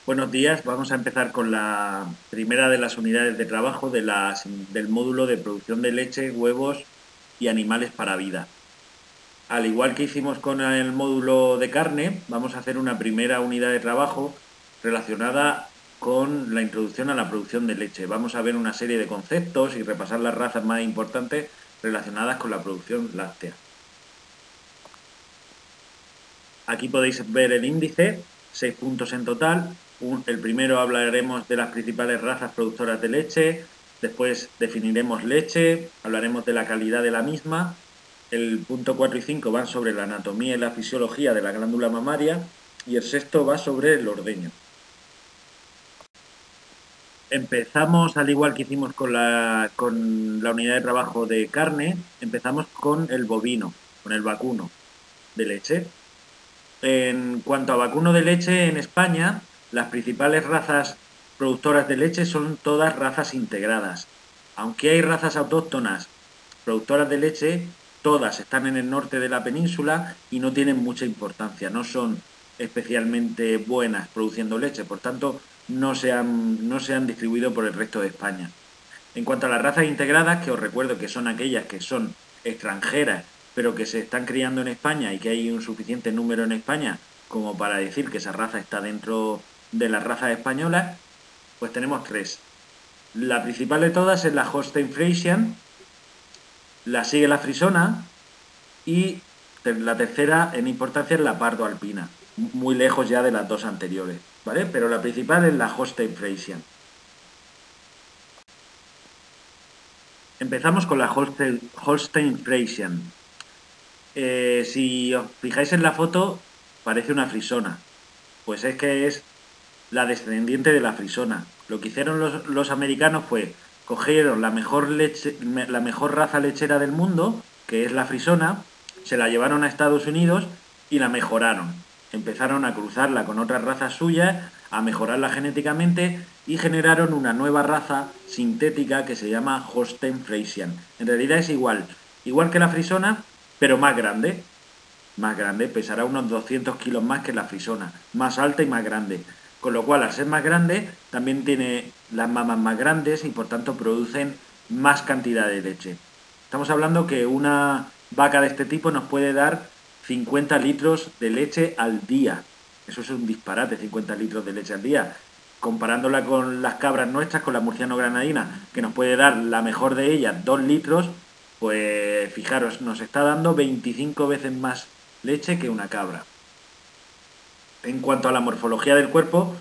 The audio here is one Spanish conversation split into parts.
Buenos días, vamos a empezar con la primera de las unidades de trabajo del módulo de producción de leche, huevos y animales para vida. Al igual que hicimos con el módulo de carne, vamos a hacer una primera unidad de trabajo relacionada con la introducción a la producción de leche. Vamos a ver una serie de conceptos y repasar las razas más importantes relacionadas con la producción láctea. Aquí podéis ver el índice, 6 puntos en total. El primero hablaremos de las principales razas productoras de leche, después definiremos leche, hablaremos de la calidad de la misma. El punto 4 y 5 van sobre la anatomía y la fisiología de la glándula mamaria y el sexto va sobre el ordeño. Empezamos, al igual que hicimos con la unidad de trabajo de carne, empezamos con el bovino, con el vacuno de leche. En cuanto a vacuno de leche en España, las principales razas productoras de leche son todas razas integradas. Aunque hay razas autóctonas productoras de leche, todas están en el norte de la península y no tienen mucha importancia, no son especialmente buenas produciendo leche, por tanto no se han distribuido por el resto de España. En cuanto a las razas integradas, que os recuerdo que son aquellas que son extranjeras, pero que se están criando en España y que hay un suficiente número en España como para decir que esa raza está dentro de las razas españolas, pues tenemos tres. La principal de todas es la Holstein Friesian, la sigue la Frisona y la tercera en importancia es la Pardo Alpina, muy lejos ya de las dos anteriores, ¿vale? Pero la principal es la Holstein Friesian. Empezamos con la Holstein Friesian. Si os fijáis en la foto, parece una frisona. Pues es que es la descendiente de la frisona. Lo que hicieron los americanos fue cogieron la mejor raza lechera del mundo, que es la frisona, se la llevaron a Estados Unidos y la mejoraron. Empezaron a cruzarla con otras razas suyas, a mejorarla genéticamente y generaron una nueva raza sintética que se llama Holstein Friesian. En realidad es igual que la frisona, pero más grande. Más grande, pesará unos 200 kilos más que la frisona, más alta y más grande. Con lo cual, al ser más grande, también tiene las mamas más grandes y por tanto producen más cantidad de leche. Estamos hablando que una vaca de este tipo nos puede dar 50 litros de leche al día. Eso es un disparate, 50 litros de leche al día. Comparándola con las cabras nuestras, con la murciano granadina, que nos puede dar la mejor de ellas, 2 litros, pues fijaros, nos está dando 25 veces más leche que una cabra. En cuanto a la morfología del cuerpo,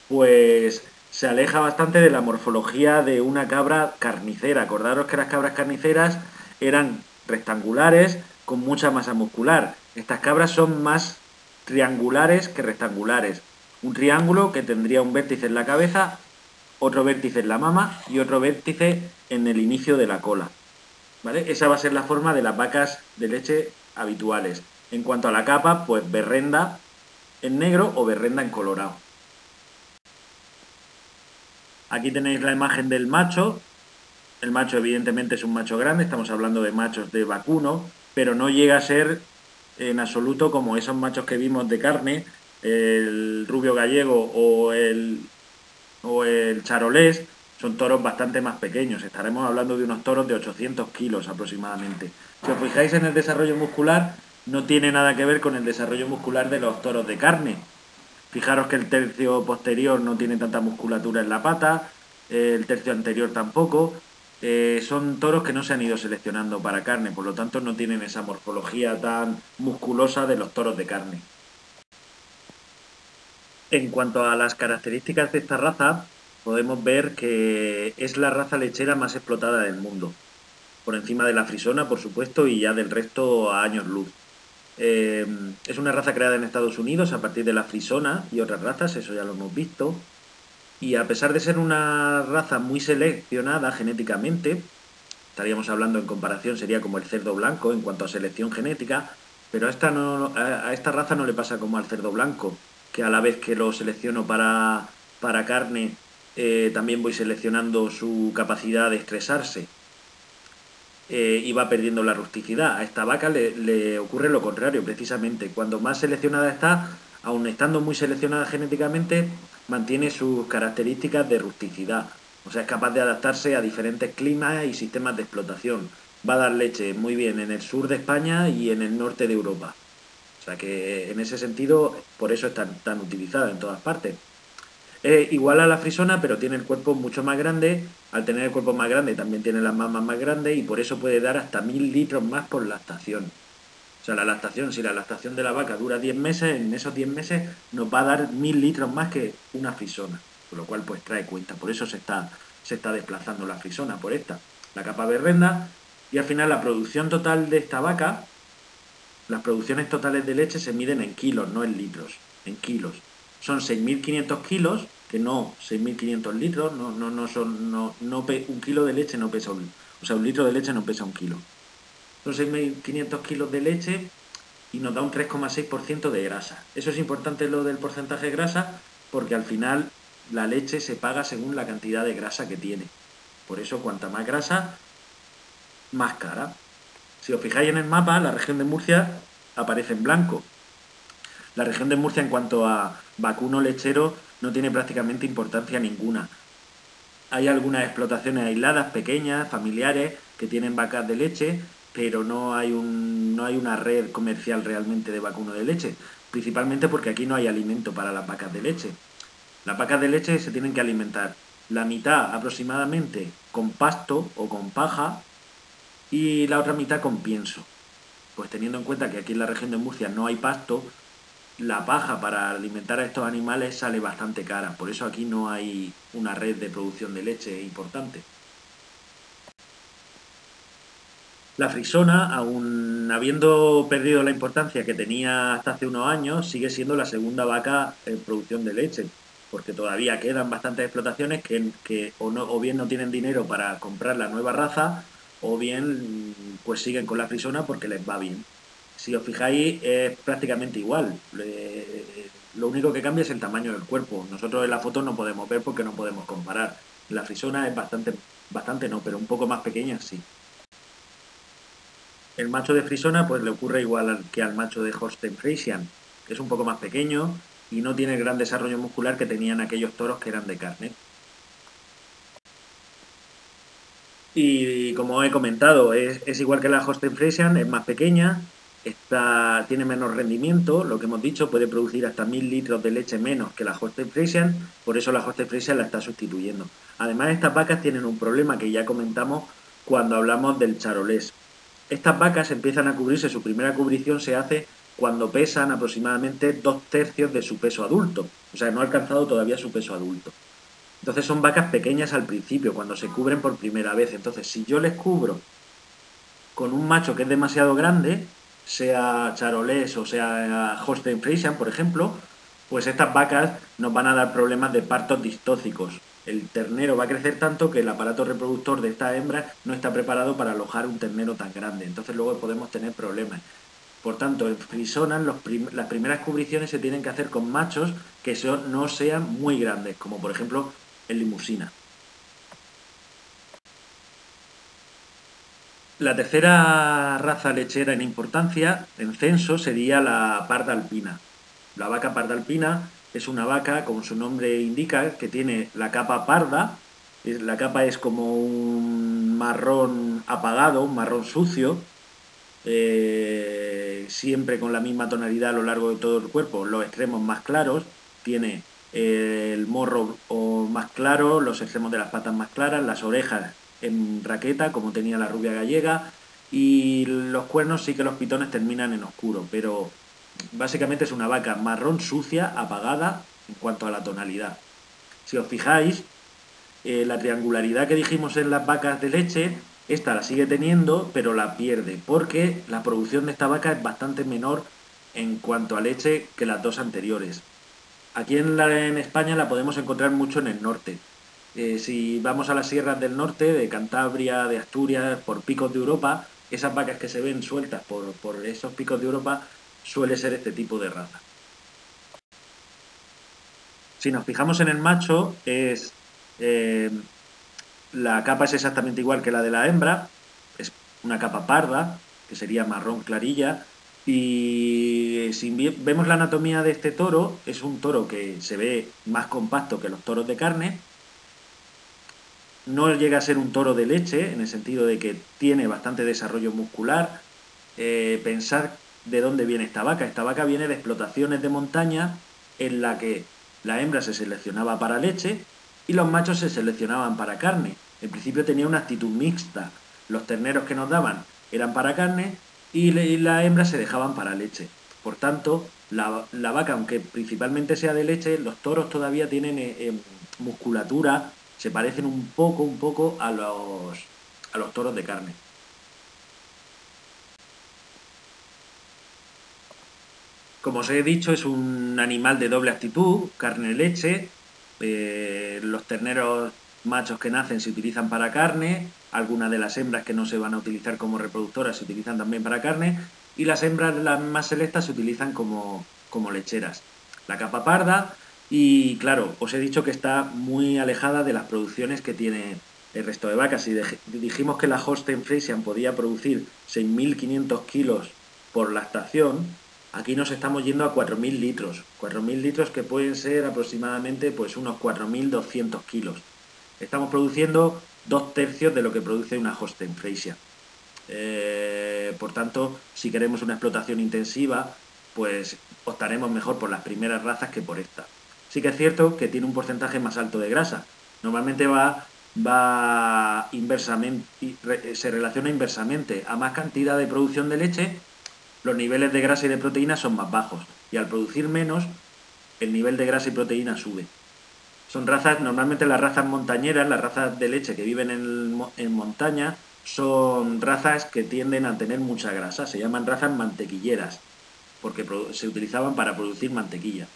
pues se aleja bastante de la morfología de una cabra carnicera. Acordaros que las cabras carniceras eran rectangulares con mucha masa muscular. Estas cabras son más triangulares que rectangulares. Un triángulo que tendría un vértice en la cabeza, otro vértice en la mama y otro vértice en el inicio de la cola. ¿Vale? Esa va a ser la forma de las vacas de leche habituales. En cuanto a la capa, pues berrenda en negro o berrenda en colorado. Aquí tenéis la imagen del macho. El macho evidentemente es un macho grande, estamos hablando de machos de vacuno, pero no llega a ser en absoluto como esos machos que vimos de carne, el rubio gallego o el charolés, son toros bastante más pequeños. Estaremos hablando de unos toros de 800 kilos aproximadamente. Si os fijáis en el desarrollo muscular, no tiene nada que ver con el desarrollo muscular de los toros de carne. Fijaros que el tercio posterior no tiene tanta musculatura en la pata, el tercio anterior tampoco. Son toros que no se han ido seleccionando para carne, por lo tanto no tienen esa morfología tan musculosa de los toros de carne. En cuanto a las características de esta raza, podemos ver que es la raza lechera más explotada del mundo, por encima de la frisona, por supuesto, y ya del resto a años luz. Es una raza creada en Estados Unidos a partir de la frisona y otras razas, eso ya lo hemos visto. Y a pesar de ser una raza muy seleccionada genéticamente, estaríamos hablando en comparación, sería como el cerdo blanco en cuanto a selección genética, pero a esta raza no le pasa como al cerdo blanco, que a la vez que lo selecciono para carne, también voy seleccionando su capacidad de estresarse y va perdiendo la rusticidad. A esta vaca le ocurre lo contrario, precisamente. Cuando más seleccionada está, aun estando muy seleccionada genéticamente, mantiene sus características de rusticidad. O sea, es capaz de adaptarse a diferentes climas y sistemas de explotación. Va a dar leche muy bien en el sur de España y en el norte de Europa. O sea que en ese sentido, por eso es tan utilizada en todas partes. Igual a la frisona, pero tiene el cuerpo mucho más grande. Al tener el cuerpo más grande, también tiene las mamas más grandes y por eso puede dar hasta 1000 litros más por lactación. O sea, la lactación, si la lactación de la vaca dura 10 meses, en esos 10 meses nos va a dar 1000 litros más que una frisona. Con lo cual, pues trae cuenta. Por eso se está desplazando la frisona por esta. La capa berrenda. Y al final la producción total de esta vaca, las producciones totales de leche se miden en kilos, no en litros. En kilos. Son 6.500 kilos, que no 6.500 litros, no son, un kilo de leche no pesa o sea, un litro de leche no pesa un kilo. Son 6.500 kilos de leche y nos da un 3,6% de grasa. Eso es importante lo del porcentaje de grasa porque al final la leche se paga según la cantidad de grasa que tiene. Por eso cuanta más grasa, más cara. Si os fijáis en el mapa, la región de Murcia aparece en blanco. La región de Murcia en cuanto a vacuno lechero no tiene prácticamente importancia ninguna. Hay algunas explotaciones aisladas, pequeñas, familiares, que tienen vacas de leche, pero no hay una red comercial realmente de vacuno de leche, principalmente porque aquí no hay alimento para las vacas de leche. Las vacas de leche se tienen que alimentar la mitad aproximadamente con pasto o con paja y la otra mitad con pienso. Pues teniendo en cuenta que aquí en la región de Murcia no hay pasto, la paja para alimentar a estos animales sale bastante cara. Por eso aquí no hay una red de producción de leche importante. La frisona, aun habiendo perdido la importancia que tenía hasta hace unos años, sigue siendo la segunda vaca en producción de leche, porque todavía quedan bastantes explotaciones que o bien no tienen dinero para comprar la nueva raza, o bien pues siguen con la frisona porque les va bien. Si os fijáis, es prácticamente igual. Lo único que cambia es el tamaño del cuerpo. Nosotros en la foto no podemos ver porque no podemos comparar. La frisona es bastante no, pero un poco más pequeña sí. El macho de frisona pues le ocurre igual que al macho de Holstein Friesian, que es un poco más pequeño y no tiene el gran desarrollo muscular que tenían aquellos toros que eran de carne. Y como he comentado, es igual que la Holstein Friesian, es más pequeña, tiene menos rendimiento, lo que hemos dicho, puede producir hasta 1000 litros de leche menos que la Holstein Friesian, por eso la Holstein Friesian la está sustituyendo. Además, estas vacas tienen un problema que ya comentamos cuando hablamos del charolés. Estas vacas empiezan a cubrirse, su primera cubrición se hace cuando pesan aproximadamente 2/3 de su peso adulto, o sea, no ha alcanzado todavía su peso adulto. Entonces son vacas pequeñas al principio, cuando se cubren por primera vez. Entonces, si yo les cubro con un macho que es demasiado grande, sea charolés o sea Holstein Friesian, por ejemplo, pues estas vacas nos van a dar problemas de partos distóxicos. El ternero va a crecer tanto que el aparato reproductor de esta hembra no está preparado para alojar un ternero tan grande. Entonces luego podemos tener problemas. Por tanto, en frisonas las primeras cubriciones se tienen que hacer con machos que no sean muy grandes, como por ejemplo en limusina. La tercera raza lechera en importancia, en censo, sería la parda alpina. La vaca parda alpina es una vaca, como su nombre indica, que tiene la capa parda. La capa es como un marrón apagado, un marrón sucio, siempre con la misma tonalidad a lo largo de todo el cuerpo, los extremos más claros, tiene el morro más claro, los extremos de las patas más claras, las orejas en raqueta, como tenía la rubia gallega, y los cuernos sí que los pitones terminan en oscuro, pero básicamente es una vaca marrón sucia, apagada en cuanto a la tonalidad. Si os fijáis, la triangularidad que dijimos en las vacas de leche, esta la sigue teniendo, pero la pierde, porque la producción de esta vaca es bastante menor en cuanto a leche que las dos anteriores. Aquí en España la podemos encontrar mucho en el norte. Si vamos a las sierras del norte, de Cantabria, de Asturias, por picos de Europa, esas vacas que se ven sueltas por esos picos de Europa suele ser este tipo de raza. Si nos fijamos en el macho, la capa es exactamente igual que la de la hembra, es una capa parda, que sería marrón clarilla, y si vemos la anatomía de este toro, es un toro que se ve más compacto que los toros de carne. No llega a ser un toro de leche, en el sentido de que tiene bastante desarrollo muscular. Pensar de dónde viene esta vaca. Esta vaca viene de explotaciones de montaña en la que la hembra se seleccionaba para leche y los machos se seleccionaban para carne. En principio tenía una actitud mixta. Los terneros que nos daban eran para carne y la hembra se dejaban para leche. Por tanto, la vaca, aunque principalmente sea de leche, los toros todavía tienen musculatura, se parecen un poco a los toros de carne. Como os he dicho, es un animal de doble actitud, carne-leche. Los terneros machos que nacen se utilizan para carne, algunas de las hembras que no se van a utilizar como reproductoras se utilizan también para carne, y las hembras, las más selectas, se utilizan como lecheras. La capa parda, y claro, os he dicho que está muy alejada de las producciones que tiene el resto de vacas. Si dijimos que la Holstein Friesian podía producir 6.500 kilos por lactación, aquí nos estamos yendo a 4.000 litros. 4.000 litros que pueden ser aproximadamente pues unos 4.200 kilos. Estamos produciendo 2/3 de lo que produce una Holstein Friesian. Por tanto, si queremos una explotación intensiva, pues optaremos mejor por las primeras razas que por esta. Sí que es cierto que tiene un porcentaje más alto de grasa. Normalmente va inversamente, se relaciona inversamente. A más cantidad de producción de leche, los niveles de grasa y de proteína son más bajos. Y al producir menos, el nivel de grasa y proteína sube. Son razas, normalmente las razas montañeras, las razas de leche que viven en montaña, son razas que tienden a tener mucha grasa. Se llaman razas mantequilleras, porque se utilizaban para producir mantequilla.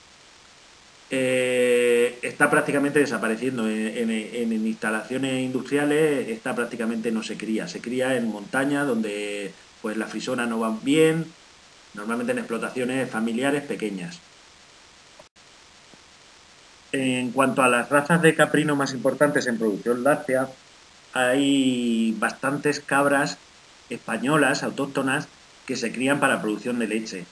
Está prácticamente desapareciendo en instalaciones industriales. Esta prácticamente no se cría. Se cría en montaña, donde pues las frisonas no van bien, normalmente en explotaciones familiares pequeñas. En cuanto a las razas de caprino más importantes en producción láctea, hay bastantes cabras españolas, autóctonas, que se crían para producción de leche.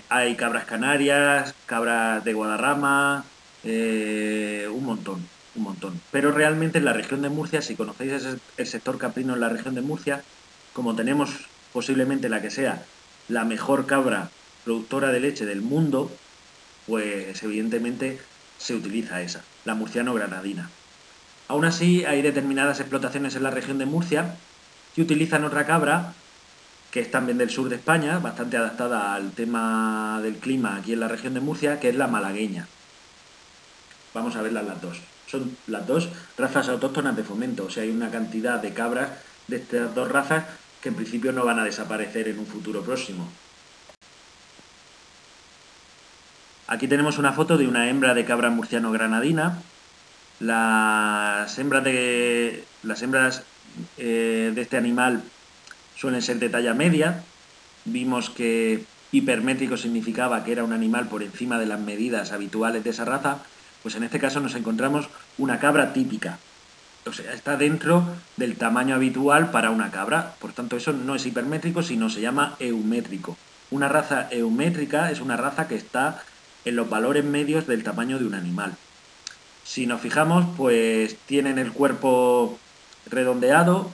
Hay cabras canarias, cabras de Guadarrama, un montón. Pero realmente en la región de Murcia, si conocéis el sector caprino en la región de Murcia, como tenemos posiblemente la que sea la mejor cabra productora de leche del mundo, pues evidentemente se utiliza esa, la murciano-granadina. Aún así, hay determinadas explotaciones en la región de Murcia que utilizan otra cabra, que es también del sur de España, bastante adaptada al tema del clima aquí en la región de Murcia, que es la malagueña. Vamos a verlas las dos. Son las dos razas autóctonas de fomento, o sea, hay una cantidad de cabras de estas dos razas que en principio no van a desaparecer en un futuro próximo. Aquí tenemos una foto de una hembra de cabra murciano-granadina. Las hembras de este animal suelen ser de talla media. Vimos que hipermétrico significaba que era un animal por encima de las medidas habituales de esa raza. Pues en este caso nos encontramos una cabra típica. O sea, está dentro del tamaño habitual para una cabra. Por tanto, eso no es hipermétrico, sino se llama eumétrico. Una raza eumétrica es una raza que está en los valores medios del tamaño de un animal. Si nos fijamos, pues tienen el cuerpo redondeado,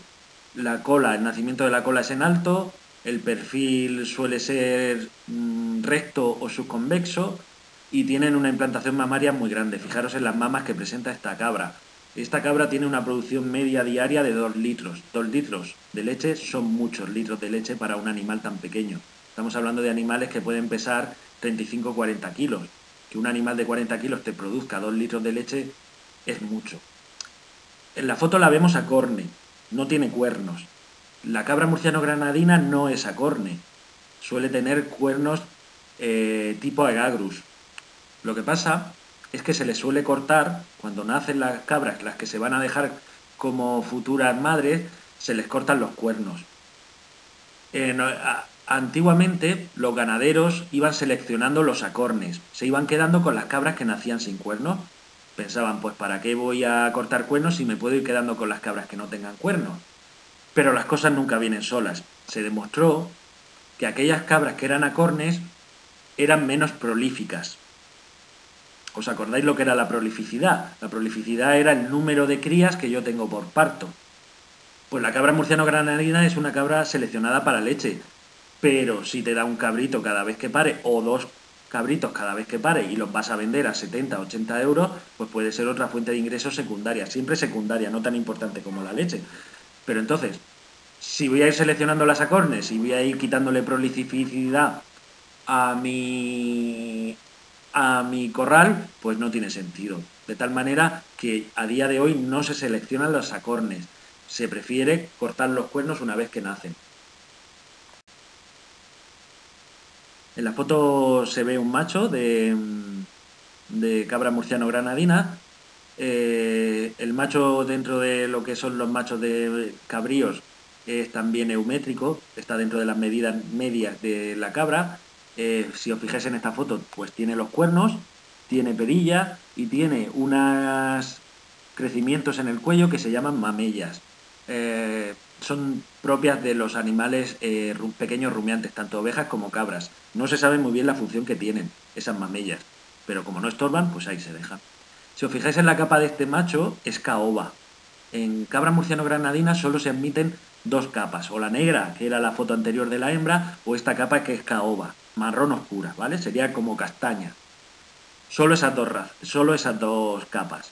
la cola, el nacimiento de la cola es en alto, el perfil suele ser recto o subconvexo y tienen una implantación mamaria muy grande. Fijaros en las mamas que presenta esta cabra. Esta cabra tiene una producción media diaria de 2 litros. 2 litros de leche son muchos litros de leche para un animal tan pequeño. Estamos hablando de animales que pueden pesar 35 o 40 kilos. Que un animal de 40 kilos te produzca 2 litros de leche es mucho. En la foto la vemos acorne, no tiene cuernos. La cabra murciano-granadina no es acorne, suele tener cuernos tipo Agagrus. Lo que pasa es que se les suele cortar, cuando nacen las cabras, las que se van a dejar como futuras madres, se les cortan los cuernos. Antiguamente los ganaderos iban seleccionando los acornes, se iban quedando con las cabras que nacían sin cuernos. Pensaban, pues ¿para qué voy a cortar cuernos si me puedo ir quedando con las cabras que no tengan cuernos? Pero las cosas nunca vienen solas. Se demostró que aquellas cabras que eran acornes eran menos prolíficas. ¿Os acordáis lo que era la prolificidad? La prolificidad era el número de crías que yo tengo por parto. Pues la cabra murciano-granadina es una cabra seleccionada para leche, pero si te da un cabrito cada vez que pare o dos cabritos cada vez que pare y los vas a vender a 70, 80 euros, pues puede ser otra fuente de ingresos secundaria, siempre secundaria, no tan importante como la leche. Pero entonces, si voy a ir seleccionando las acornes y voy a ir quitándole prolificidad a mi corral, pues no tiene sentido. De tal manera que a día de hoy no se seleccionan los acornes, se prefiere cortar los cuernos una vez que nacen. En la foto se ve un macho de cabra murciano-granadina. El macho, dentro de lo que son los machos de cabríos, es también eumétrico, está dentro de las medidas medias de la cabra. Si os fijáis en esta foto, pues tiene los cuernos, tiene perilla y tiene unos crecimientos en el cuello que se llaman mamellas. Son propias de los animales pequeños rumiantes, tanto ovejas como cabras. No se sabe muy bien la función que tienen esas mamellas, pero como no estorban, pues ahí se dejan. Si os fijáis en la capa de este macho, es caoba. En cabra murciano-granadina solo se admiten dos capas, o la negra, que era la foto anterior de la hembra, o esta capa que es caoba, marrón oscura, ¿vale? Sería como castaña. Solo esas dos capas.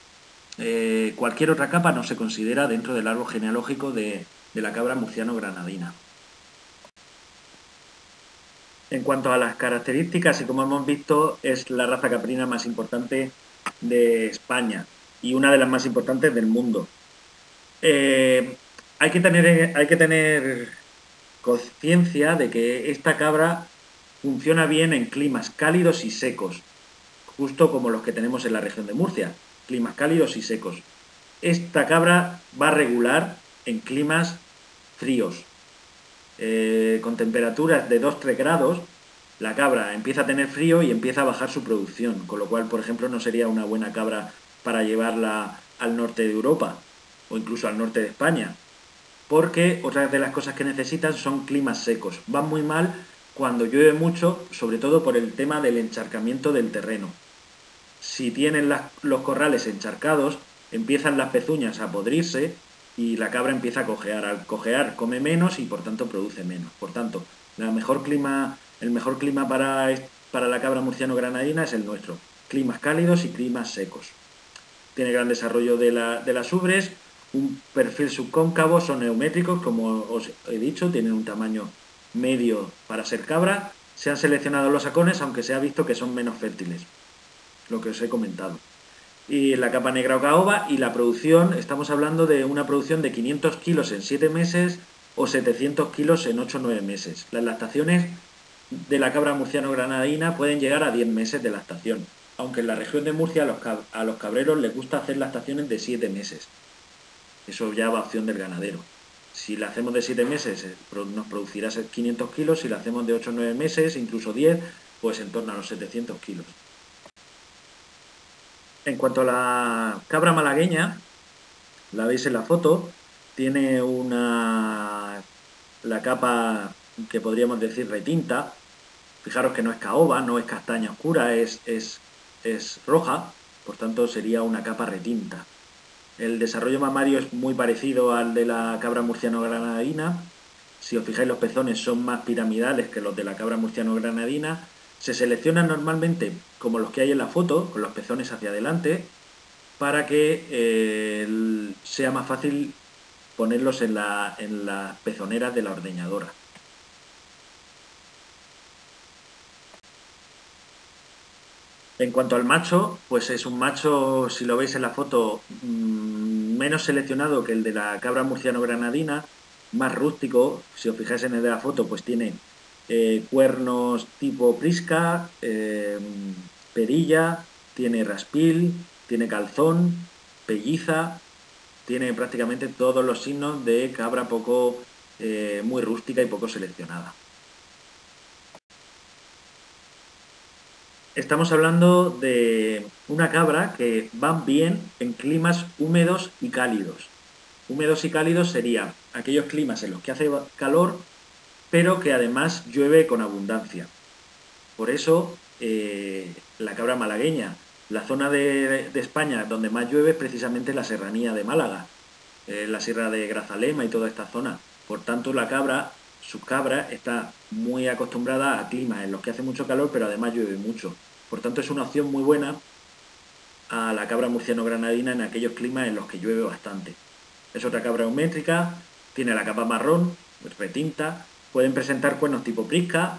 Cualquier otra capa no se considera dentro del árbol genealógico de la cabra murciano-granadina. En cuanto a las características, y como hemos visto, es la raza caprina más importante de España y una de las más importantes del mundo. Hay que tener conciencia de que esta cabra funciona bien en climas cálidos y secos, justo como los que tenemos en la región de Murcia, climas cálidos y secos. Esta cabra va a regular en climas fríos, con temperaturas de 2-3 grados. La cabra empieza a tener frío y empieza a bajar su producción, con lo cual, por ejemplo, no sería una buena cabra para llevarla al norte de Europa o incluso al norte de España, porque otras de las cosas que necesitan son climas secos. Van muy mal cuando llueve mucho, sobre todo por el tema del encharcamiento del terreno. Si tienen los corrales encharcados, empiezan las pezuñas a podrirse y la cabra empieza a cojear. Al cojear come menos y por tanto produce menos. Por tanto, el mejor clima para la cabra murciano-granadina es el nuestro. Climas cálidos y climas secos. Tiene gran desarrollo de las ubres, un perfil subcóncavo, son neumétricos, como os he dicho, tienen un tamaño medio para ser cabra. Se han seleccionado los acornes, aunque se ha visto que son menos fértiles, lo que os he comentado. Y la capa negra o caoba, y la producción, estamos hablando de una producción de 500 kilos en 7 meses o 700 kilos en 8 o 9 meses. Las lactaciones de la cabra murciano-granadina pueden llegar a 10 meses de lactación, aunque en la región de Murcia a los cabreros les gusta hacer lactaciones de 7 meses. Eso ya va a opción del ganadero. Si la hacemos de 7 meses nos producirá 500 kilos, si la hacemos de 8 o 9 meses, incluso 10, pues en torno a los 700 kilos. En cuanto a la cabra malagueña, la veis en la foto, tiene la capa que podríamos decir retinta. Fijaros que no es caoba, no es castaña oscura, es roja, por tanto sería una capa retinta. El desarrollo mamario es muy parecido al de la cabra murciano-granadina. Si os fijáis, los pezones son más piramidales que los de la cabra murciano-granadina. Se seleccionan normalmente como los que hay en la foto, con los pezones hacia adelante, para que sea más fácil ponerlos en las pezoneras de la ordeñadora. En cuanto al macho, pues es un macho, si lo veis en la foto, menos seleccionado que el de la cabra murciano-granadina, más rústico. Si os fijáis en el de la foto, pues tiene cuernos tipo prisca, perilla, tiene raspil, tiene calzón, pelliza, tiene prácticamente todos los signos de cabra muy rústica y poco seleccionada. Estamos hablando de una cabra que va bien en climas húmedos y cálidos. Húmedos y cálidos serían aquellos climas en los que hace calor pero que además llueve con abundancia. Por eso, la cabra malagueña, la zona de España donde más llueve es precisamente la serranía de Málaga, la sierra de Grazalema y toda esta zona. Por tanto, su cabra está muy acostumbrada a climas en los que hace mucho calor, pero además llueve mucho. Por tanto, es una opción muy buena a la cabra murciano-granadina en aquellos climas en los que llueve bastante. Es otra cabra eumétrica, tiene la capa marrón, retinta, pueden presentar cuernos tipo prisca,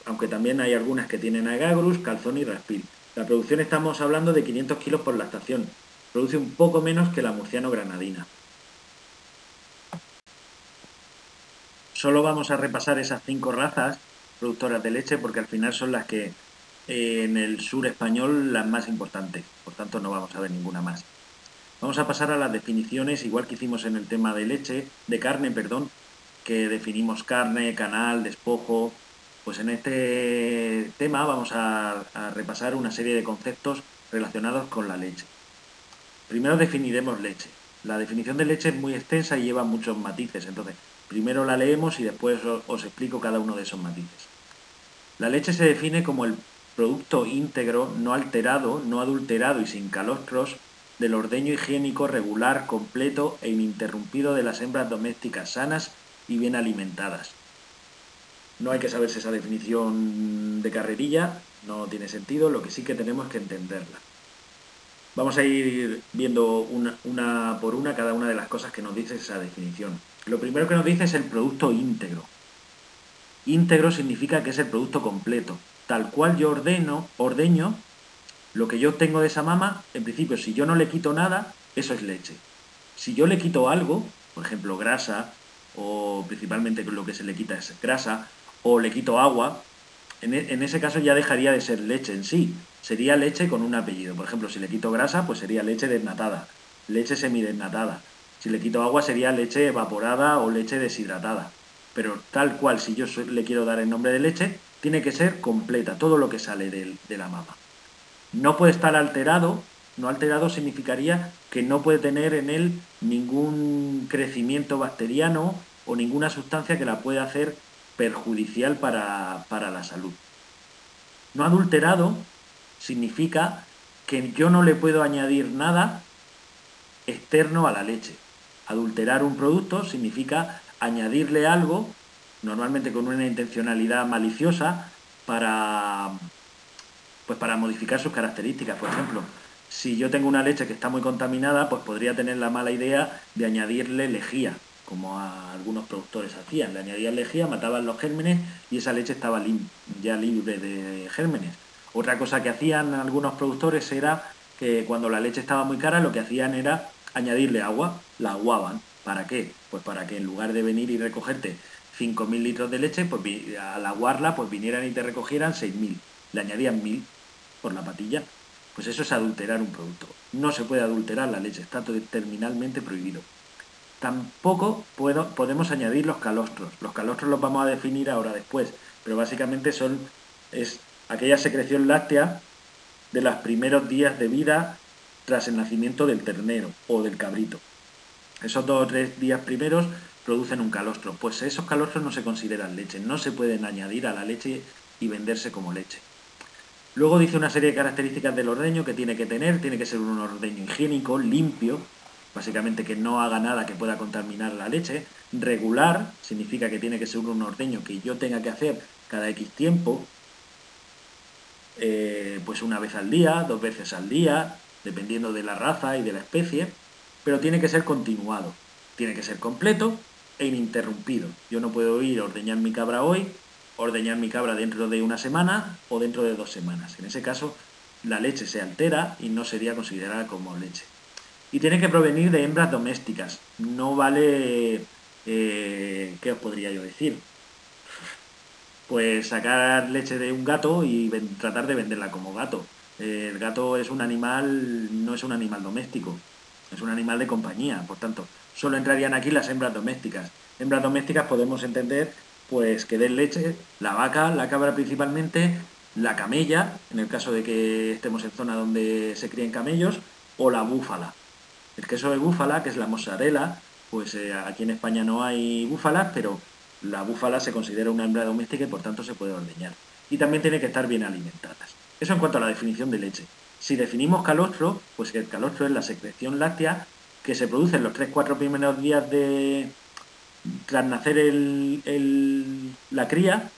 aunque también hay algunas que tienen agagrus, calzón y raspil. La producción estamos hablando de 500 kilos por lactación, produce un poco menos que la murciano-granadina. Solo vamos a repasar esas 5 razas productoras de leche porque al final son las que en el sur español las más importantes, por tanto no vamos a ver ninguna más. Vamos a pasar a las definiciones, igual que hicimos en el tema de carne, que definimos carne, canal, despojo. Pues en este tema vamos a repasar una serie de conceptos relacionados con la leche. Primero definiremos leche. La definición de leche es muy extensa y lleva muchos matices, entonces primero la leemos y después os explico cada uno de esos matices. La leche se define como el producto íntegro, no alterado, no adulterado y sin calostros del ordeño higiénico regular, completo e ininterrumpido de las hembras domésticas sanas y bien alimentadas. No hay que saberse esa definición de carrerilla, no tiene sentido, lo que sí que tenemos que entenderla. Vamos a ir viendo una por una cada una de las cosas que nos dice esa definición. Lo primero que nos dice es el producto íntegro. Íntegro significa que es el producto completo. Tal cual yo ordeño, lo que yo obtengo de esa mama, en principio, si yo no le quito nada, eso es leche. Si yo le quito algo, por ejemplo, grasa, o principalmente lo que se le quita es grasa, o le quito agua, en ese caso ya dejaría de ser leche en sí. Sería leche con un apellido. Por ejemplo, si le quito grasa, pues sería leche desnatada, leche semidesnatada. Si le quito agua, sería leche evaporada o leche deshidratada. Pero tal cual, si yo le quiero dar el nombre de leche, tiene que ser completa, todo lo que sale de la mama. No puede estar alterado. No alterado significaría que no puede tener en él ningún crecimiento bacteriano o ninguna sustancia que la pueda hacer perjudicial para la salud. No adulterado significa que yo no le puedo añadir nada externo a la leche. Adulterar un producto significa añadirle algo, normalmente con una intencionalidad maliciosa, para modificar sus características. Por ejemplo, si yo tengo una leche que está muy contaminada, pues podría tener la mala idea de añadirle lejía, como a algunos productores hacían. Le añadían lejía, mataban los gérmenes y esa leche estaba ya libre de gérmenes. Otra cosa que hacían algunos productores era que cuando la leche estaba muy cara, lo que hacían era añadirle agua, la aguaban. ¿Para qué? Pues para que en lugar de venir y recogerte 5.000 litros de leche, pues al aguarla, pues vinieran y te recogieran 6.000. Le añadían 1.000 por la patilla. Pues eso es adulterar un producto. No se puede adulterar la leche, está terminalmente prohibido. Tampoco podemos añadir los calostros. Los calostros los vamos a definir ahora después, pero básicamente es aquella secreción láctea de los primeros días de vida tras el nacimiento del ternero o del cabrito. Esos 2 o 3 días primeros producen un calostro. Pues esos calostros no se consideran leche, no se pueden añadir a la leche y venderse como leche. Luego dice una serie de características del ordeño que tiene que tener. Tiene que ser un ordeño higiénico, limpio, básicamente que no haga nada que pueda contaminar la leche. Regular, significa que tiene que ser un ordeño que yo tenga que hacer cada X tiempo, pues una vez al día, 2 veces al día, dependiendo de la raza y de la especie, pero tiene que ser continuado, tiene que ser completo e ininterrumpido. Yo no puedo ir a ordeñar mi cabra hoy, ordeñar mi cabra dentro de una semana o dentro de 2 semanas. En ese caso, la leche se altera y no sería considerada como leche. Y tiene que provenir de hembras domésticas. No vale, ¿qué os podría yo decir? Pues sacar leche de un gato y tratar de venderla como gato. El gato es un animal, no es un animal doméstico, es un animal de compañía. Por tanto, solo entrarían aquí las hembras domésticas. Hembras domésticas podemos entender pues que den leche la vaca, la cabra principalmente, la camella, en el caso de que estemos en zona donde se críen camellos, o la búfala. El queso de búfala, que es la mozzarella, pues aquí en España no hay búfalas, pero La búfala se considera una hembra doméstica y por tanto se puede ordeñar. Y también tiene que estar bien alimentadas. Eso en cuanto a la definición de leche. Si definimos calostro, pues el calostro es la secreción láctea que se produce en los 3-4 primeros días tras nacer la cría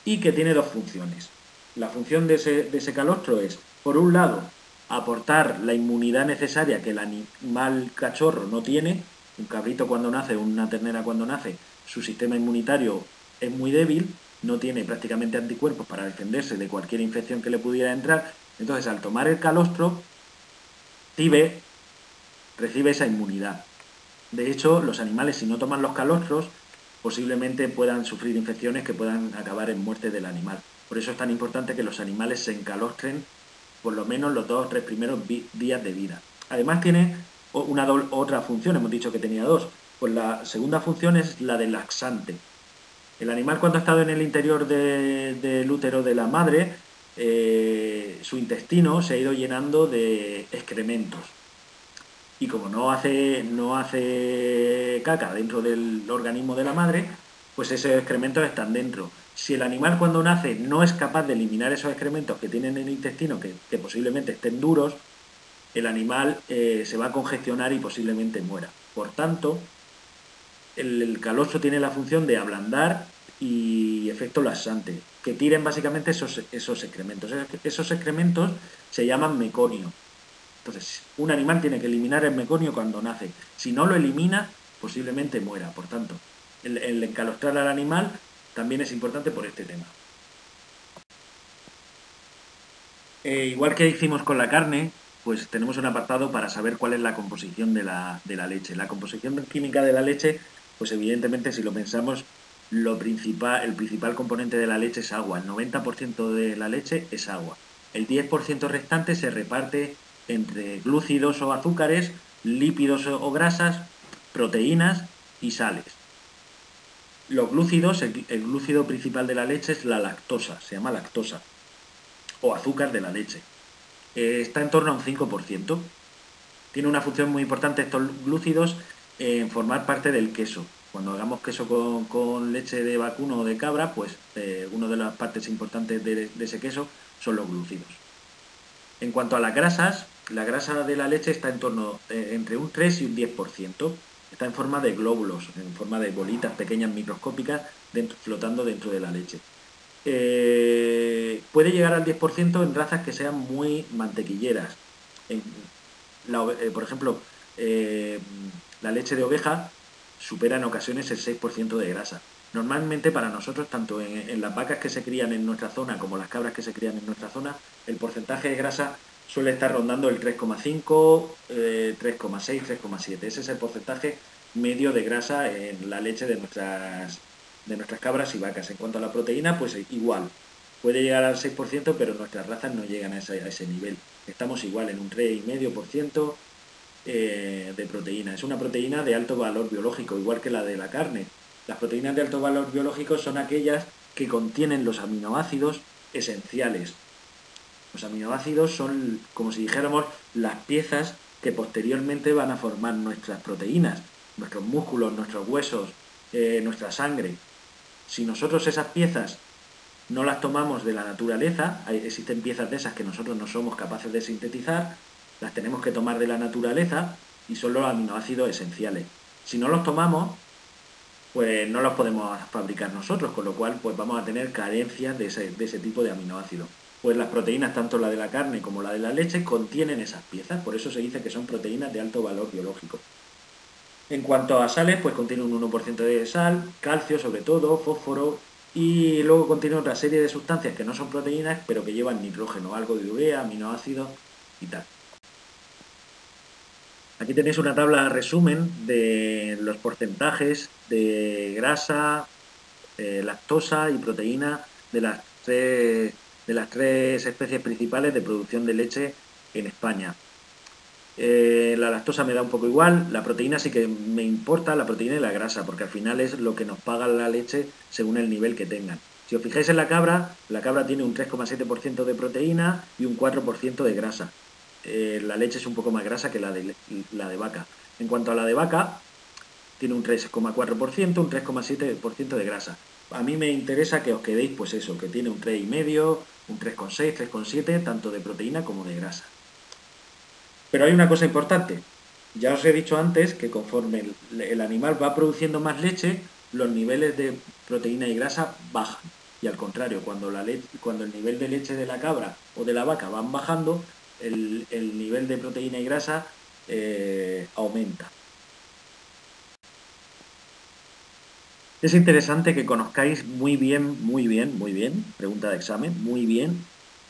y que tiene dos funciones. La función de ese calostro es, por un lado, aportar la inmunidad necesaria que el animal cachorro no tiene. Un cabrito cuando nace, una ternera cuando nace, su sistema inmunitario es muy débil, no tiene prácticamente anticuerpos para defenderse de cualquier infección que le pudiera entrar. Entonces, al tomar el calostro, recibe esa inmunidad. De hecho, los animales, si no toman los calostros, posiblemente puedan sufrir infecciones que puedan acabar en muerte del animal. Por eso es tan importante que los animales se encalostren por lo menos los 2 o 3 primeros días de vida. Además tiene otra función, hemos dicho que tenía dos. Pues la segunda función es la de laxante. El animal, cuando ha estado en el interior del útero de la madre, su intestino se ha ido llenando de excrementos. Y como no hace caca dentro del organismo de la madre, pues esos excrementos están dentro. Si el animal cuando nace no es capaz de eliminar esos excrementos que tienen en el intestino, que posiblemente estén duros, el animal se va a congestionar y posiblemente muera. Por tanto, el calostro tiene la función de ablandar y efecto laxante, que tiren básicamente esos excrementos. Esos excrementos se llaman meconio. Entonces, un animal tiene que eliminar el meconio cuando nace. Si no lo elimina, posiblemente muera. Por tanto, el encalostrar al animal también es importante por este tema. Igual que hicimos con la carne, pues tenemos un apartado para saber cuál es la composición de la leche. La composición química de la leche, pues evidentemente si lo pensamos, el principal componente de la leche es agua. El 90% de la leche es agua. El 10% restante se reparte entre glúcidos o azúcares, lípidos o grasas, proteínas y sales. Los glúcidos, el glúcido principal de la leche es la lactosa, se llama lactosa, o azúcar de la leche. Está en torno a un 5%. Tiene una función muy importante estos glúcidos en formar parte del queso. Cuando hagamos queso con leche de vacuno o de cabra, pues una de las partes importantes de ese queso son los glúcidos. En cuanto a las grasas, la grasa de la leche está en torno entre un 3 y un 10%. Está en forma de glóbulos, en forma de bolitas pequeñas microscópicas flotando dentro de la leche. Puede llegar al 10% en razas que sean muy mantequilleras. Por ejemplo, la leche de oveja supera en ocasiones el 6% de grasa. Normalmente para nosotros, tanto en las vacas que se crían en nuestra zona como las cabras que se crían en nuestra zona, el porcentaje de grasa suele estar rondando el 3,5, 3,6, 3,7. Ese es el porcentaje medio de grasa en la leche de nuestras cabras y vacas. En cuanto a la proteína, pues igual. Puede llegar al 6%, pero nuestras razas no llegan a ese nivel. Estamos igual en un 3,5% de proteína. Es una proteína de alto valor biológico, igual que la de la carne. Las proteínas de alto valor biológico son aquellas que contienen los aminoácidos esenciales. Los aminoácidos son, como si dijéramos, las piezas que posteriormente van a formar nuestras proteínas, nuestros músculos, nuestros huesos, nuestra sangre. Si nosotros esas piezas no las tomamos de la naturaleza, existen piezas de esas que nosotros no somos capaces de sintetizar, las tenemos que tomar de la naturaleza y son los aminoácidos esenciales. Si no los tomamos, pues no los podemos fabricar nosotros, con lo cual pues vamos a tener carencias de ese tipo de aminoácidos. Pues las proteínas, tanto la de la carne como la de la leche, contienen esas piezas, por eso se dice que son proteínas de alto valor biológico. En cuanto a sales, pues contiene un 1% de sal, calcio sobre todo, fósforo, y luego contiene otra serie de sustancias que no son proteínas, pero que llevan nitrógeno, algo de urea, aminoácidos y tal. Aquí tenéis una tabla resumen de los porcentajes de grasa, lactosa y proteína de las tres especies principales de producción de leche en España. La lactosa me da un poco igual, la proteína sí que me importa, la proteína y la grasa, porque al final es lo que nos paga la leche según el nivel que tengan. Si os fijáis en la cabra tiene un 3,7% de proteína y un 4% de grasa. La leche es un poco más grasa que la de vaca. En cuanto a la de vaca, tiene un 3,4%, un 3,7% de grasa. A mí me interesa que os quedéis, pues eso, que tiene un 3,5, un 3,6, 3,7, tanto de proteína como de grasa. Pero hay una cosa importante. Ya os he dicho antes que conforme el animal va produciendo más leche, los niveles de proteína y grasa bajan. Y al contrario, cuando el nivel de leche de la cabra o de la vaca van bajando, el nivel de proteína y grasa aumenta. Es interesante que conozcáis muy bien, pregunta de examen, muy bien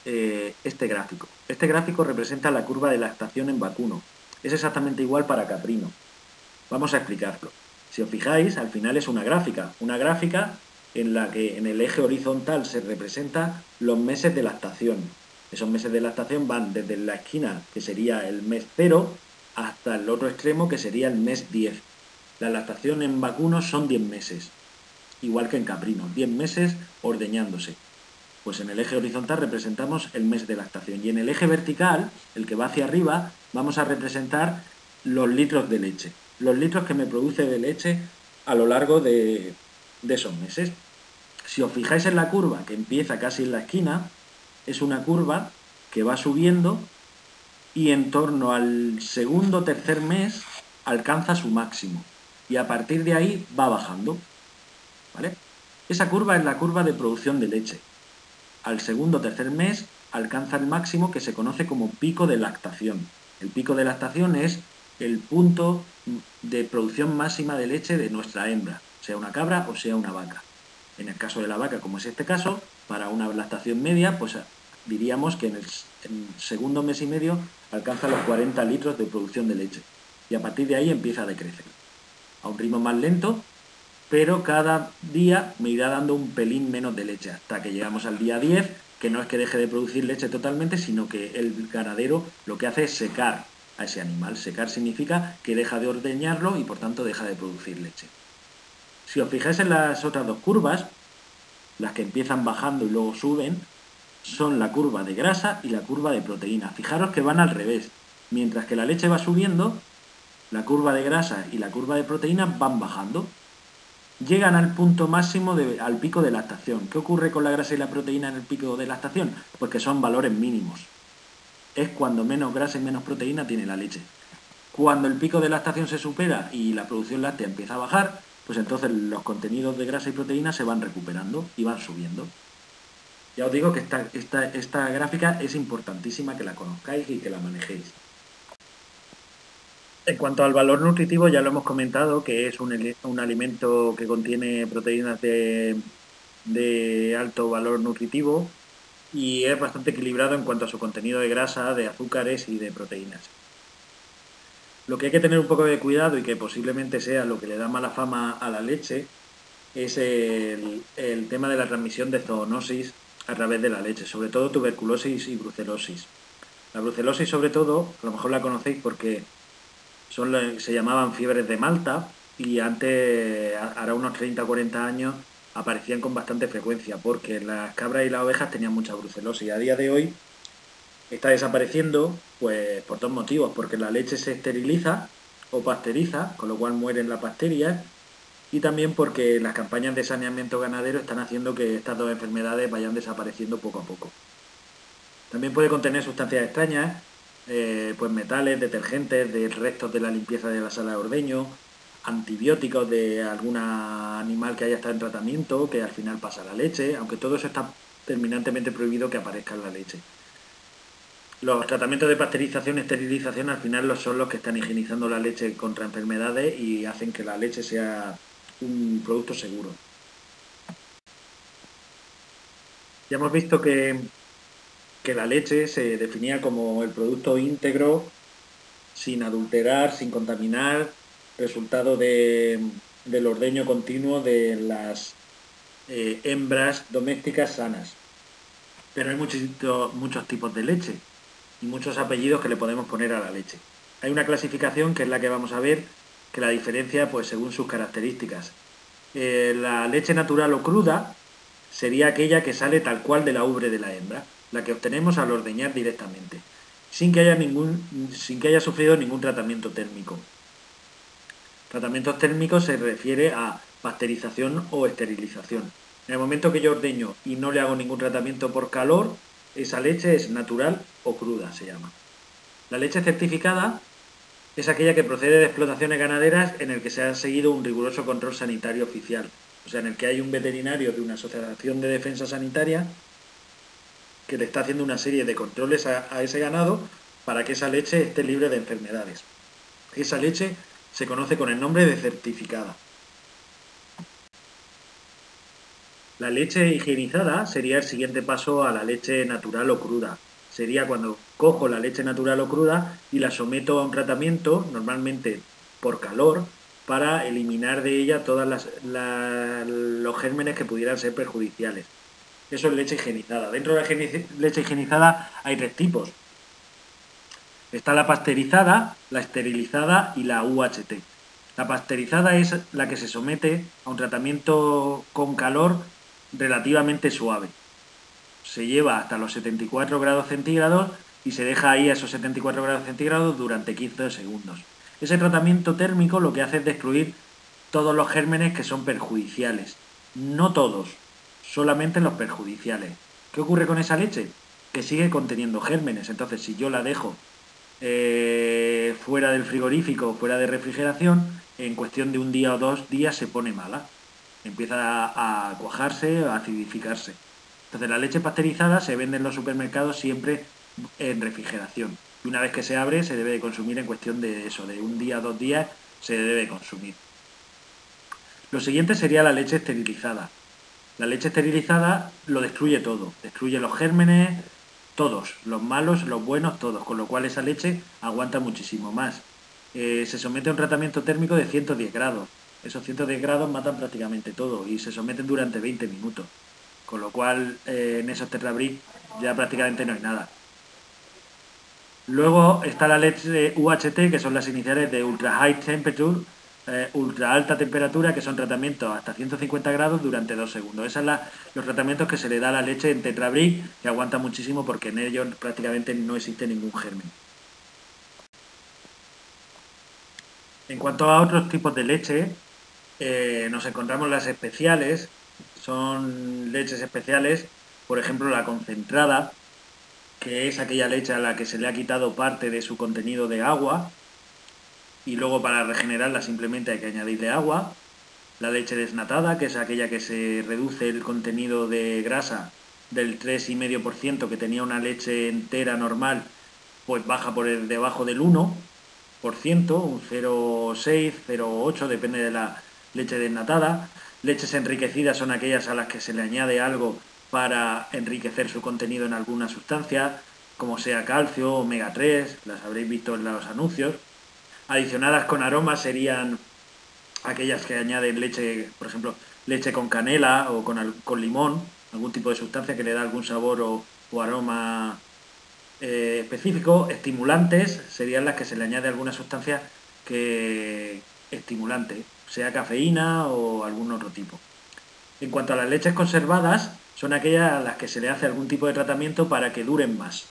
este gráfico. Este gráfico representa la curva de lactación en vacuno. Es exactamente igual para caprino. Vamos a explicarlo. Si os fijáis, al final es una gráfica en la que en el eje horizontal se representan los meses de lactación. Esos meses de lactación van desde la esquina, que sería el mes 0, hasta el otro extremo, que sería el mes 10. La lactación en vacunos son 10 meses, igual que en caprino, 10 meses ordeñándose. Pues en el eje horizontal representamos el mes de lactación y en el eje vertical, el que va hacia arriba, vamos a representar los litros de leche, los litros que me produce de leche a lo largo de esos meses. Si os fijáis en la curva, que empieza casi en la esquina, es una curva que va subiendo y en torno al segundo o tercer mes alcanza su máximo y a partir de ahí va bajando, ¿vale? Esa curva es la curva de producción de leche. Al segundo o tercer mes alcanza el máximo, que se conoce como pico de lactación. El pico de lactación es el punto de producción máxima de leche de nuestra hembra, sea una cabra o sea una vaca. En el caso de la vaca, como es este caso, para una lactación media, pues diríamos que en el segundo mes y medio alcanza los 40 litros de producción de leche y a partir de ahí empieza a decrecer a un ritmo más lento, pero cada día me irá dando un pelín menos de leche hasta que llegamos al día 10, que no es que deje de producir leche totalmente, sino que el ganadero lo que hace es secar a ese animal. Secar significa que deja de ordeñarlo y por tanto deja de producir leche. Si os fijáis en las otras dos curvas, las que empiezan bajando y luego suben, son la curva de grasa y la curva de proteína. Fijaros que van al revés. Mientras que la leche va subiendo, la curva de grasa y la curva de proteína van bajando. Llegan al punto máximo, al pico de lactación. ¿Qué ocurre con la grasa y la proteína en el pico de lactación? Pues que son valores mínimos. Es cuando menos grasa y menos proteína tiene la leche. Cuando el pico de lactación se supera y la producción láctea empieza a bajar, pues entonces los contenidos de grasa y proteína se van recuperando y van subiendo. Ya os digo que esta gráfica es importantísima que la conozcáis y que la manejéis. En cuanto al valor nutritivo, ya lo hemos comentado, que es un alimento que contiene proteínas de alto valor nutritivo y es bastante equilibrado en cuanto a su contenido de grasa, de azúcares y de proteínas. Lo que hay que tener un poco de cuidado y que posiblemente sea lo que le da mala fama a la leche es el tema de la transmisión de zoonosis a través de la leche, sobre todo tuberculosis y brucelosis. La brucelosis, sobre todo, a lo mejor la conocéis porque se llamaban fiebres de Malta y antes, ahora unos 30 o 40 años, aparecían con bastante frecuencia porque las cabras y las ovejas tenían mucha brucelosis. A día de hoy está desapareciendo pues por dos motivos, porque la leche se esteriliza o pasteuriza, con lo cual mueren las bacterias, y también porque las campañas de saneamiento ganadero están haciendo que estas dos enfermedades vayan desapareciendo poco a poco. También puede contener sustancias extrañas, pues metales, detergentes, de restos de la limpieza de la sala de ordeño, antibióticos de algún animal que haya estado en tratamiento, que al final pasa a la leche, aunque todo eso está terminantemente prohibido que aparezca en la leche. Los tratamientos de pasteurización y esterilización al final son los que están higienizando la leche contra enfermedades y hacen que la leche sea un producto seguro. Ya hemos visto que la leche se definía como el producto íntegro, sin adulterar, sin contaminar, resultado del ordeño continuo de las hembras domésticas sanas. Pero hay muchos tipos de leche y muchos apellidos que le podemos poner a la leche. Hay una clasificación que es la que vamos a ver, que la diferencia pues según sus características. La leche natural o cruda sería aquella que sale tal cual de la ubre de la hembra, la que obtenemos al ordeñar directamente, sin que haya sufrido ningún tratamiento térmico. Tratamientos térmicos se refiere a pasteurización o esterilización. En el momento que yo ordeño y no le hago ningún tratamiento por calor, esa leche es natural o cruda, se llama. La leche certificada es aquella que procede de explotaciones ganaderas en el que se ha seguido un riguroso control sanitario oficial. O sea, en el que hay un veterinario de una asociación de defensa sanitaria que le está haciendo una serie de controles a ese ganado para que esa leche esté libre de enfermedades. Esa leche se conoce con el nombre de certificada. La leche higienizada sería el siguiente paso a la leche natural o cruda. Sería cuando cojo la leche natural o cruda y la someto a un tratamiento, normalmente por calor, para eliminar de ella todos los gérmenes que pudieran ser perjudiciales. Eso es leche higienizada. Dentro de la leche higienizada hay 3 tipos. Está la pasteurizada, la esterilizada y la UHT. La pasteurizada es la que se somete a un tratamiento con calor relativamente suave. Se lleva hasta los 74 grados centígrados y se deja ahí a esos 74 grados centígrados durante 15 segundos. Ese tratamiento térmico lo que hace es destruir todos los gérmenes que son perjudiciales. No todos, solamente los perjudiciales. ¿Qué ocurre con esa leche? Que sigue conteniendo gérmenes. Entonces, si yo la dejo fuera del frigorífico, fuera de refrigeración, en cuestión de un día o 2 días se pone mala. Empieza a cuajarse, a acidificarse. Entonces la leche pasteurizada se vende en los supermercados siempre en refrigeración. Y una vez que se abre se debe de consumir en cuestión de eso, de un día a 2 días se debe consumir. Lo siguiente sería la leche esterilizada. La leche esterilizada lo destruye todo, destruye los gérmenes, todos, los malos, los buenos, todos, con lo cual esa leche aguanta muchísimo más. Se somete a un tratamiento térmico de 110 grados. Esos 110 grados matan prácticamente todo y se someten durante 20 minutos. Con lo cual en esos Tetrabric ya prácticamente no hay nada. Luego está la leche UHT, que son las iniciales de Ultra High Temperature, ultra alta temperatura, que son tratamientos hasta 150 grados durante 2 segundos. Esos son los tratamientos que se le da a la leche en Tetrabric, que aguanta muchísimo porque en ellos prácticamente no existe ningún germen. En cuanto a otros tipos de leche, nos encontramos las especiales. Son leches especiales, por ejemplo la concentrada, que es aquella leche a la que se le ha quitado parte de su contenido de agua y luego para regenerarla simplemente hay que añadirle agua. La leche desnatada, que es aquella que se reduce el contenido de grasa del 3,5% que tenía una leche entera normal, pues baja por debajo del 1%, un 0,6, 0,8, depende de la leche desnatada. Leches enriquecidas son aquellas a las que se le añade algo para enriquecer su contenido en alguna sustancia, como sea calcio, omega 3, las habréis visto en los anuncios. Adicionadas con aromas serían aquellas que añaden leche, por ejemplo, leche con canela o con limón, algún tipo de sustancia que le da algún sabor o aroma específico. Estimulantes serían las que se le añade alguna sustancia que estimulante, sea cafeína o algún otro tipo. En cuanto a las leches conservadas, son aquellas a las que se le hace algún tipo de tratamiento para que duren más.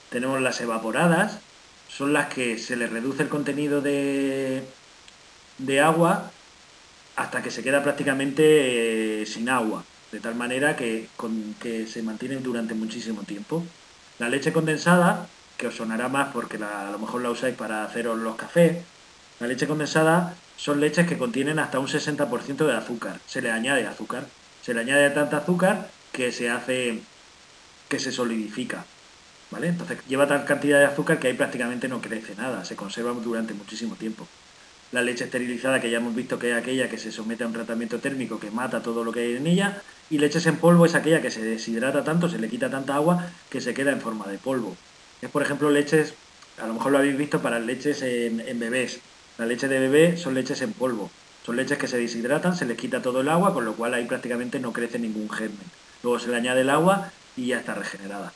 Tenemos las evaporadas, son las que se le reduce el contenido de agua hasta que se queda prácticamente sin agua, de tal manera que se mantienen durante muchísimo tiempo. La leche condensada, que os sonará más porque a lo mejor la usáis para haceros los cafés, la leche condensada son leches que contienen hasta un 60% de azúcar. Se le añade azúcar. Se le añade tanta azúcar que se solidifica. ¿Vale? Entonces lleva tal cantidad de azúcar que ahí prácticamente no crece nada. Se conserva durante muchísimo tiempo. La leche esterilizada, que ya hemos visto que es aquella que se somete a un tratamiento térmico que mata todo lo que hay en ella. Y leches en polvo es aquella que se deshidrata tanto, se le quita tanta agua que se queda en forma de polvo. Es, por ejemplo, leches, a lo mejor lo habéis visto para leches en bebés. La leche de bebé son leches en polvo. Son leches que se deshidratan, se les quita todo el agua, con lo cual ahí prácticamente no crece ningún germen. Luego se le añade el agua y ya está regenerada.